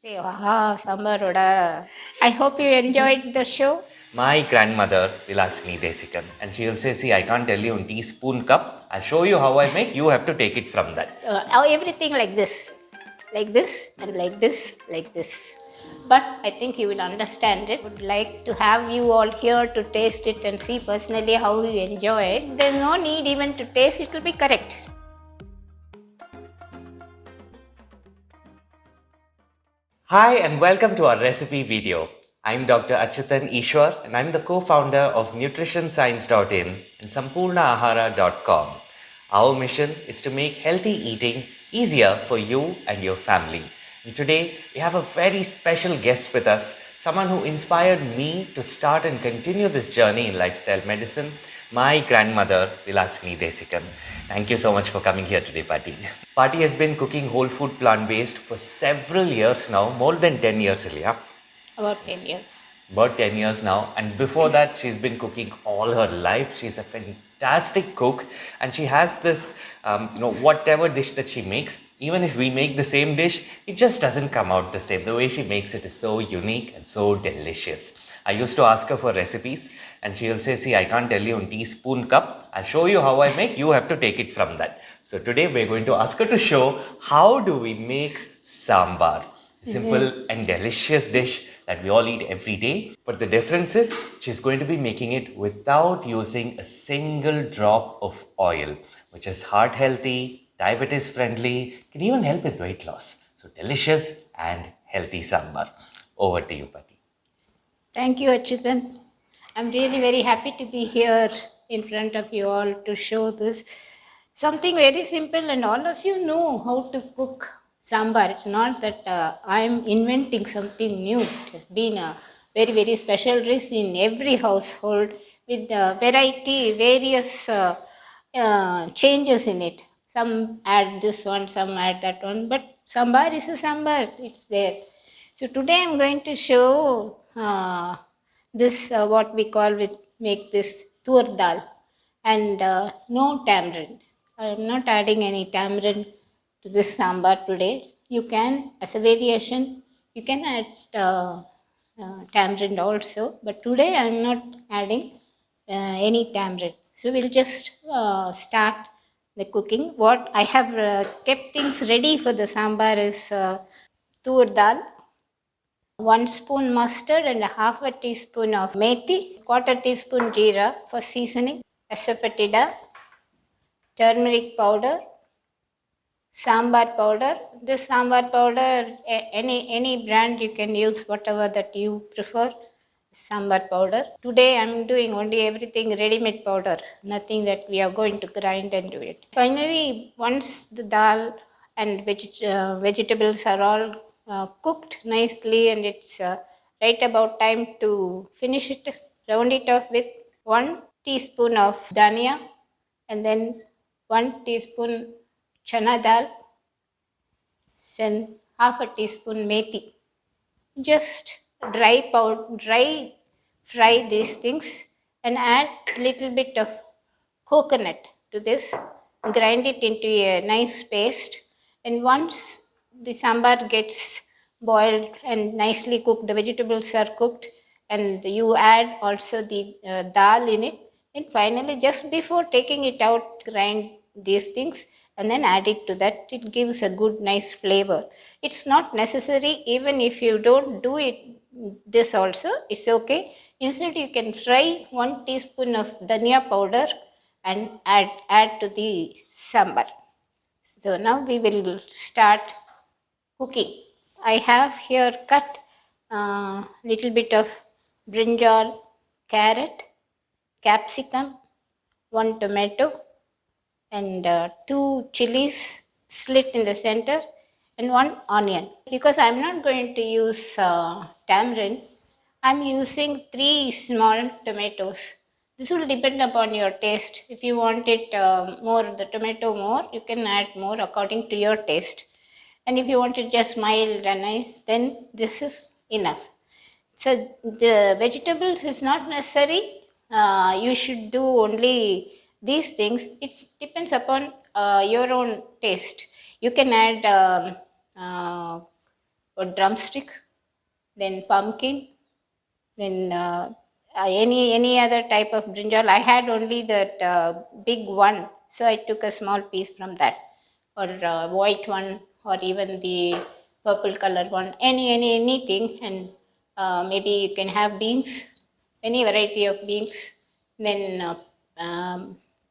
Say, aha, Sambaroda. I hope you enjoyed the show. My grandmother, Vilasini Desikan, and she'll say, see, I can't tell you in teaspoon cup. I'll show you how I make. You have to take it from that. Everything like this, and like this, like this. But I think you will understand it. Would like to have you all here to taste it and see personally how you enjoy it. There's no need even to taste, it will be correct. Hi, and welcome to our recipe video. I'm Dr. Achyuthan Eswar, and I'm the co-founder of nutritionscience.in and sampurnahara.com. Our mission is to make healthy eating easier for you and your family. And today, we have a very special guest with us, someone who inspired me to start and continue this journey in lifestyle medicine, my grandmother, Vilasini Desikan. Thank you so much for coming here today, Paati. Paati has been cooking whole food plant-based for several years now, more than 10 years, Ilya. About 10 years. About 10 years now, and before that she's been cooking all her life. She's a fantastic cook, and she has this whatever dish that she makes, even if we make the same dish, it just doesn't come out the same. The way she makes it is so unique and so delicious. I used to ask her for recipes, and she'll say, see, I can't tell you in teaspoon cup. I'll show you how I make. You have to take it from that. So today we're going to ask her to show how do we make sambar, simple and delicious dish that we all eat every day. But the difference is she's going to be making it without using a single drop of oil, which is heart healthy, diabetes friendly, can even help with weight loss. So delicious and healthy sambar. Over to you, Pati. Thank you, Achyuthan. I'm really very happy to be here in front of you all to show this. Something very simple, and all of you know how to cook sambar. It's not that I'm inventing something new. It has been a very, very special dish in every household with variety, various changes in it. Some add this one, some add that one, but sambar is a sambar. It's there. So today I'm going to show this what we call with make this Toor dal and no tamarind. I am not adding any tamarind to this sambar today. You can, as a variation, you can add tamarind also, but today I am not adding any tamarind. So we'll just start the cooking. What I have kept things ready for the sambar is Toor dal, 1 spoon mustard and a half a teaspoon of methi, quarter teaspoon jeera for seasoning, asafetida, turmeric powder, sambar powder. This sambar powder, any brand you can use, whatever that you prefer. Sambar powder. Today I'm doing only everything ready-made powder, nothing that we are going to grind and do it. Finally, once the dal and vegetables are all cooked nicely and it's right about time to finish it, round it off with 1 teaspoon of dhania and then 1 teaspoon chana dal, then half a teaspoon methi. Just dry fry these things and add little bit of coconut to this. Grind it into a nice paste, and once the sambar gets boiled and nicely cooked, the vegetables are cooked, and you add also the dal in it. And finally, just before taking it out, grind these things and then add it to that. It gives a good, nice flavor. It's not necessary, even if you don't do it this also, it's okay. Instead, you can fry 1 teaspoon of dhania powder and add to the sambar. So now we will start cooking. I have here cut little bit of brinjal, carrot, capsicum, 1 tomato, and 2 chillies slit in the center, and 1 onion. Because I'm not going to use tamarind, I'm using 3 small tomatoes. This will depend upon your taste. If you want it more, the tomato more, you can add more according to your taste. And if you want it just mild and nice, then this is enough. So the vegetables is not necessary. You should do only these things. It depends upon your own taste. You can add or drumstick, then pumpkin, then any other type of brinjal. I had only that big one, so I took a small piece from that, or white one, or even the purple color one. Anything, and maybe you can have beans, any variety of beans. Then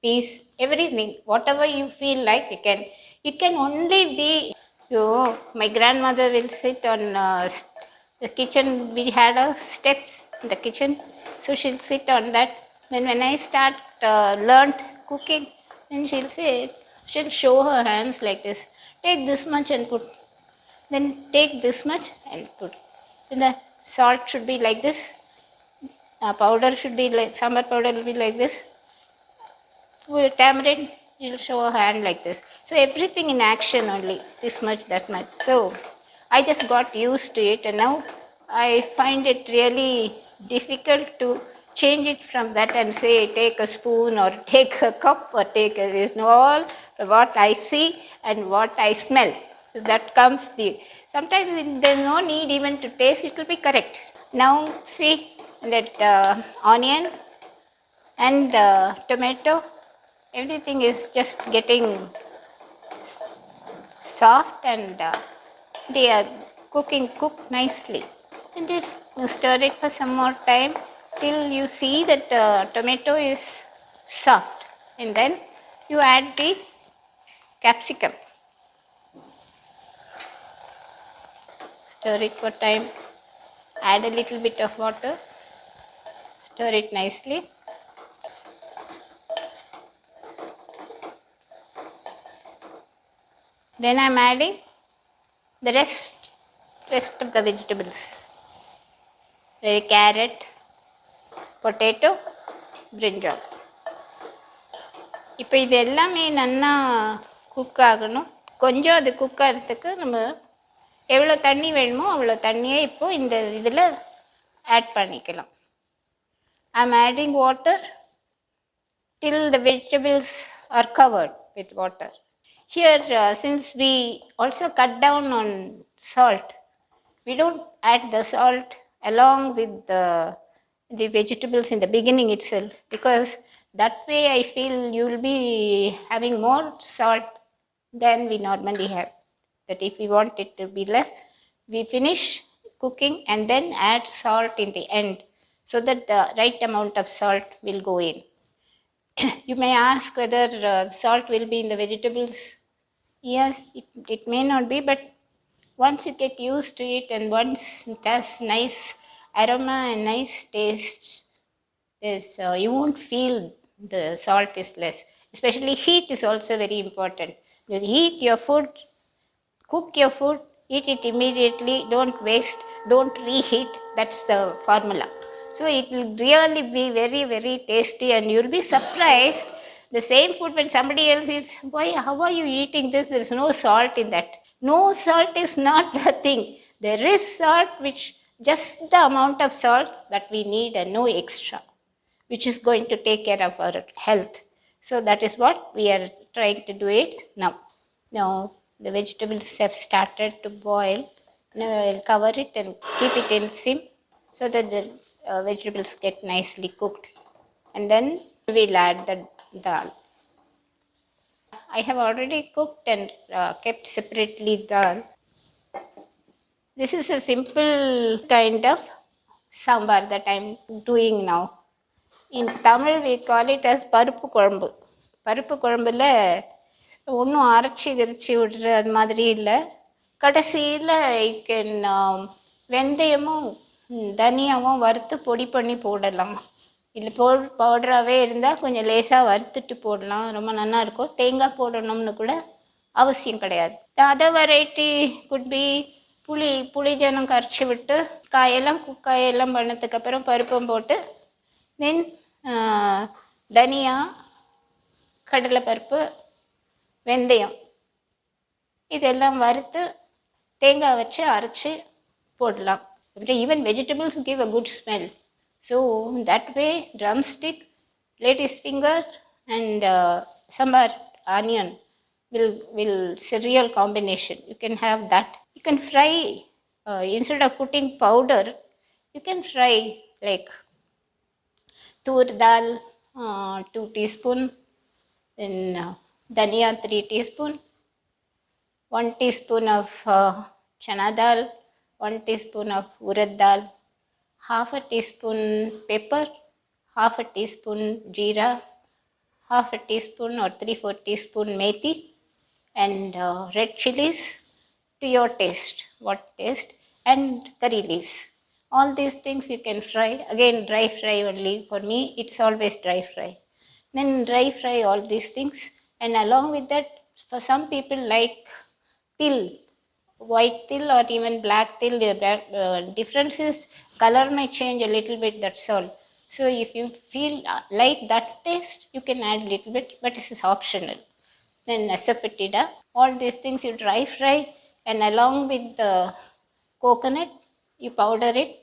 peas, everything, whatever you feel like you can. It can only be. So my grandmother will sit on the kitchen. We had a steps in the kitchen, so she'll sit on that. Then when I start learnt cooking, then she'll show her hands like this. Take this much and put. Then take this much and put. Then the salt should be like this. Powder should be like sambar powder will be like this. With tamarind, you'll show a hand like this. So everything in action only, this much, that much. So I just got used to it, and now I find it really difficult to change it from that and say take a spoon or take a cup or take a this. No, all what I see and what I smell. So that comes the. Sometimes there's no need even to taste; it will be correct. Now see that onion and tomato, everything is just getting soft, and they are cooked nicely. And just stir it for some more time till you see that the tomato is soft, and then you add the capsicum. Stir it for time, add a little bit of water, stir it nicely. Then I'm adding the rest of the vegetables. The carrot, potato, brinjal. இப்போ இது எல்லாமே நல்லா cook ஆகணும். கொஞ்சம் அது cook ஆகிறதுக்கு நம்ம எவ்வளோ தண்ணி வேணுமோ அவ்வளோ தண்ணியை இப்போது இந்த இதில் ஆட் பண்ணிக்கலாம். I'm adding water till the vegetables are covered with water. Here, since we also cut down on salt, we don't add the salt along with the vegetables in the beginning itself, because that way I feel you will be having more salt than we normally have. That if we want it to be less, we finish cooking and then add salt in the end, so that the right amount of salt will go in. You may ask whether salt will be in the vegetables. Yes, it may not be, but once you get used to it and once it has nice aroma and nice taste, you won't feel the salt is less. Especially heat is also very important. You heat your food, cook your food, eat it immediately, don't waste, don't reheat. That's the formula. So it will really be very, very tasty, and you'll be surprised. The same food, when somebody else is, why, how are you eating this? There's no salt in that. No, salt is not the thing. There is salt, which just the amount of salt that we need and no extra, which is going to take care of our health. So that is what we are trying to do it now. Now the vegetables have started to boil. Now I'll cover it and keep it in sim, so that the vegetables get nicely cooked. And then we'll add the dal. I have already cooked and kept separately dal. This is a simple kind of sambar that I'm doing now. In Tamil, we call it as பருப்பு குழம்பு. பருப்பு குழம்புல ஒன்றும் அரைச்சி கிரிச்சி விடுற அது மாதிரி இல்லை. கடைசியில் கேன் வெந்தயமும் தனியாவும் வறுத்து பொடி பண்ணி போடலாம். இல்லை பவுடராகவே இருந்தால் கொஞ்சம் லேசாக வறுத்துட்டு போடலாம், ரொம்ப நல்லா இருக்கும். தேங்காய் போடணும்னு கூட அவசியம் கிடையாது. அதர் வெரைட்டி குட் பி புளி ஜனம் கரைச்சி விட்டு காயெல்லாம் பண்ணதுக்கப்புறம் பருப்பும் போட்டு, தென் தனியா, கடலைப்பருப்பு, வெந்தயம் இதெல்லாம் வறுத்து தேங்காய் வச்சு அரைச்சி போடலாம். Even vegetables give a good smell. So that way, drumstick, lady's finger, and sambar onion will real combination. You can have that. You can fry instead of putting powder, you can fry like Toor dal, 2 teaspoon, then dhania 3 teaspoon, 1 teaspoon of chana dal, 1 teaspoon of urad dal, half a teaspoon pepper, half a teaspoon jeera, half a teaspoon or 3/4 teaspoon methi, and red chillies to your taste, what taste, and curry leaves. All these things you can fry. Again, dry fry only. For me, it's always dry fry. Then dry fry all these things, and along with that, for some people like till, white till or even black till. The difference is color may change a little bit, that's all. So if you feel like that taste, you can add little bit, but this is optional. Then asafoetida, all these things you dry fry, and along with the coconut, you powder it,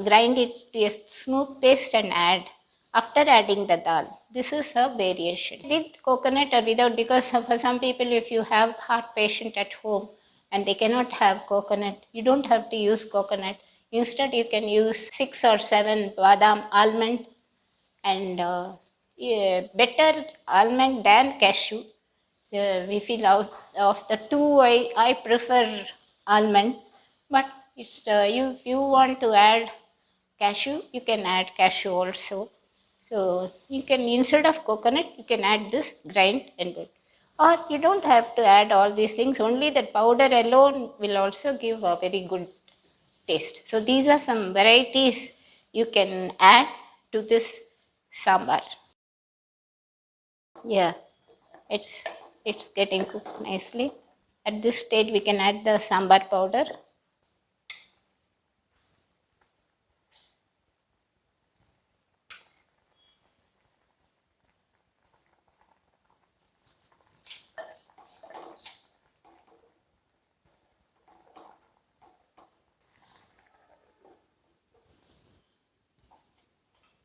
grind it to a smooth paste and add after adding the dal. This is a variation. With coconut or without, because for some people, if you have heart patient at home and they cannot have coconut, you don't have to use coconut. Instead, you can use 6 or 7 badam almond, and yeah, better almond than cashew. We feel out of the two, I prefer almond, but it's you, if you want to add cashew, you can add cashew also. So you can, instead of coconut, you can add this grind and put. Or you don't have to add all these things, only that powder alone will also give a very good taste. So these are some varieties you can add to this sambar. Yeah, it's getting cooked nicely. At this stage, we can add the sambar powder.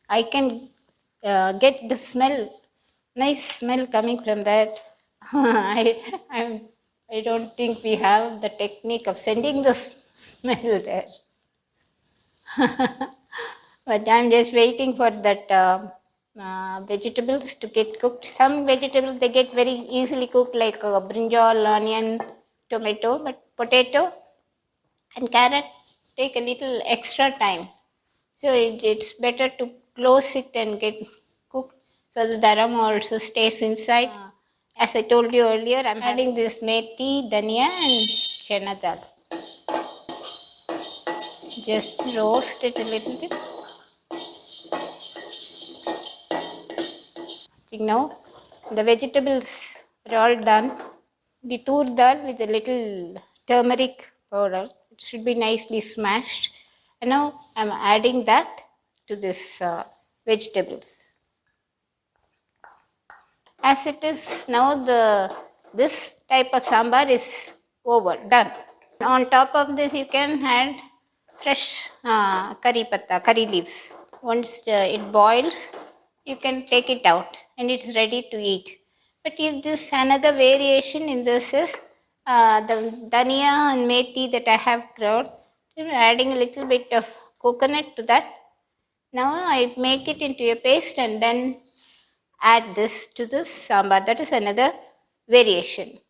I can get the smell, nice smell coming from that. I'm, I don't think we have the technique of sending the smell there. But I'm just waiting for that vegetables to get cooked. Some vegetables they get very easily cooked, like brinjal, onion, tomato, but potato and carrot take a little extra time. So it's better to close it and get cooked so the aroma also stays inside. As I told you earlier, I'm adding this methi, dhania, and chana dal. Just roast it a little bit. Now the vegetables are all done. The tur dal with a little turmeric powder. It should be nicely smashed. And now I'm adding that to this vegetables. As it is now, this type of sambar is over, done. On top of this, you can add fresh curry patta, curry leaves. Once it boils, you can take it out and it's ready to eat. But is this another variation in this is the dhania and methi that I have ground, adding a little bit of coconut to that. Now I make it into a paste and then add this to this sambar. That is another variation.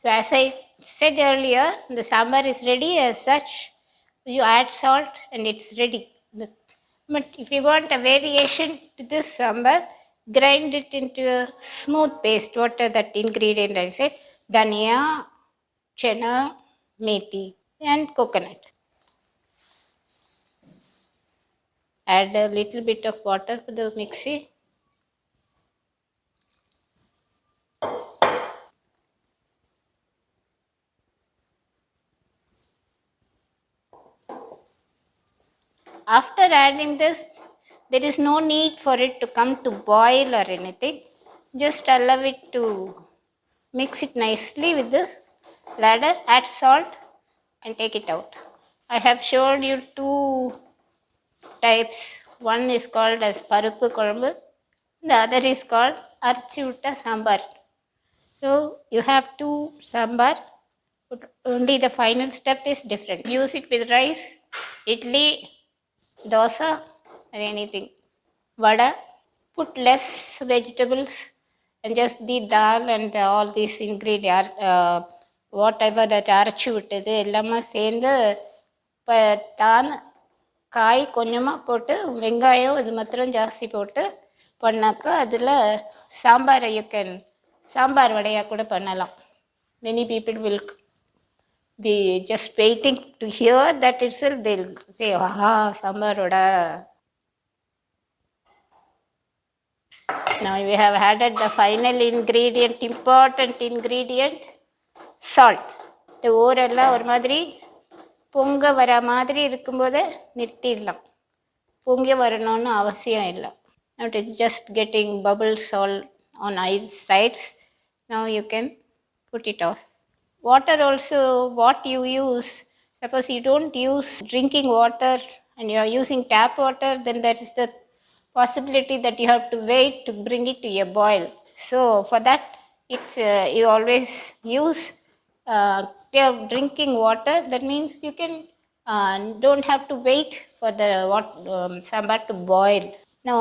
So as I said earlier, the sambar is ready as such. You add salt and it's ready. But if you want a variation to this sambar, grind it into a smooth paste. What are that ingredient I said? Dhania, chana, methi, and coconut. Add a little bit of water for the mixie. After adding this, there is no need for it to come to boil or anything. Just allow it to mix it nicely with the ladle, add salt and take it out. I have showed you two types One is called as Paruppu Kolambu, the other is called Achyuthan Sambar. So you have two sambar, but only the final step is different. Use it with rice, idli, dosa, or anything. Vada, put less vegetables and just the dal and all these ingredients, whatever that அரைச்சி விட்டது எல்லாமே சேர்ந்து இப்போ தான் காய் கொஞ்சமாக போட்டு வெங்காயம் இது மாத்திரம் ஜாஸ்தி போட்டு பண்ணாக்கா அதில் சாம்பார் சாம்பார் வடையாக கூட பண்ணலாம். Many people will be just waiting to hear that itself. They'll say, aha, sambar vada. Now we have added the final ingredient, important ingredient, salt. இந்த ஊரெல்லாம் ஒரு மாதிரி பொங்க வர மாதிரி இருக்கும்போது நிறுத்திடலாம். பொங்கி வரணும்னு அவசியம் இல்லை. Now it is just getting bubbles all on either sides. Now you can put it off. Water also, what you use, suppose you don't use drinking water and you are using tap water, then that is the possibility that you have to wait to bring it to a boil. So for that, it's you always use clear drinking water. That means you can don't have to wait for the sambar to boil. Now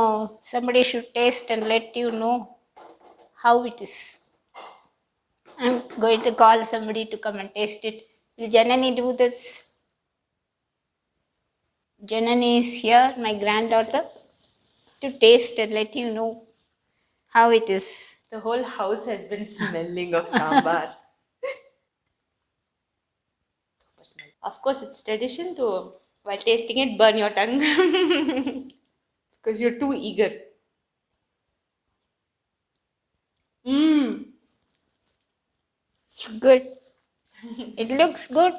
somebody should taste and let you know how it is. I'm going to call somebody to come and taste it. Will Janani do this? Janani is here, my granddaughter, to taste and let you know how it is. The whole house has been smelling of sambar. Of course, it's tradition to, while tasting it, burn your tongue because you're too eager. Good. It looks good.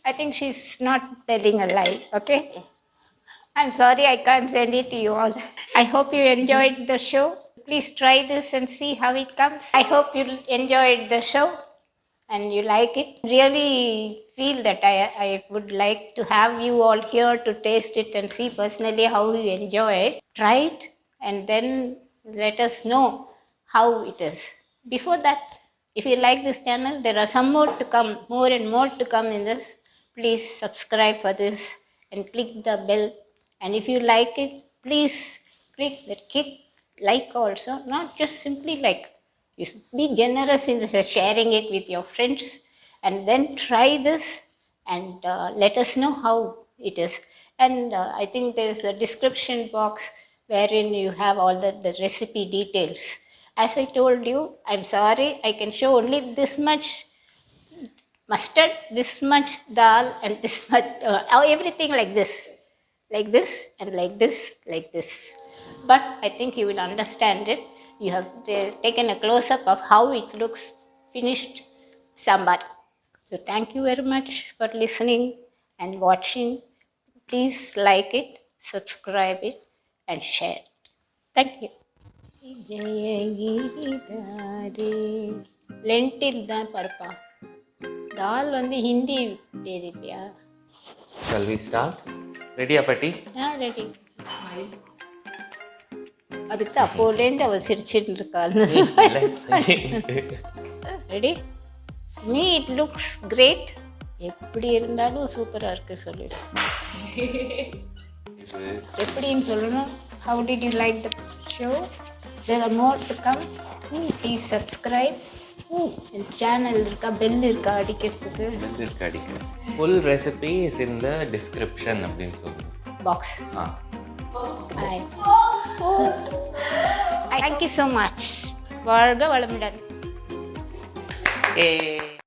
I think she's not telling a lie, okay? I'm sorry I can't send it to you all. I hope you enjoyed the show. Please try this and see how it comes. I hope you enjoyed the show and you like it. Really feel that I would like to have you all here to taste it and see personally how you enjoy it. Try it and then let us know how it is. Before that, if you like this channel, there are some more to come, more and more to come in this. Please subscribe for this and click the bell. And if you like it, please click that like also, not just simply like. You be generous in this, sharing it with your friends, and then try this and let us know how it is. And I think there is a description box wherein you have all the recipe details. As I told you, I'm sorry, I can show only this much mustard, this much dal, and this much, everything like this, and like this, like this. But I think you will understand it. You have taken a close-up of how it looks finished sambar. So thank you very much for listening and watching. Please like it, subscribe it, and share it. Thank you. ஜெயகிரிதாரே லென்டில் தான் பருப்பா தால் வந்து ஹிந்தி பேர் இல்லையா? Shall we start? Ready, Paati? Ready. அதுக்கு தான் அப்போலேருந்து அவள் சிரிச்சுட்டு இருக்காள்னு. Ready? Me it looks great. எப்படி இருந்தாலும் சூப்பராக இருக்கு சொல்லிடு. எப்படின்னு சொல்லணும். How did you like the show? There are more to come. Please subscribe. Channel இருக்கா, பெல் இருக்கா அடிக்கிறதுக்கு? பெல் இருக்கா அடிக்க. Full recipe is in the description அப்படின்னு சொல்லுங்க. Box. Thank you so much. வாழ்க வளமுடன். Hey.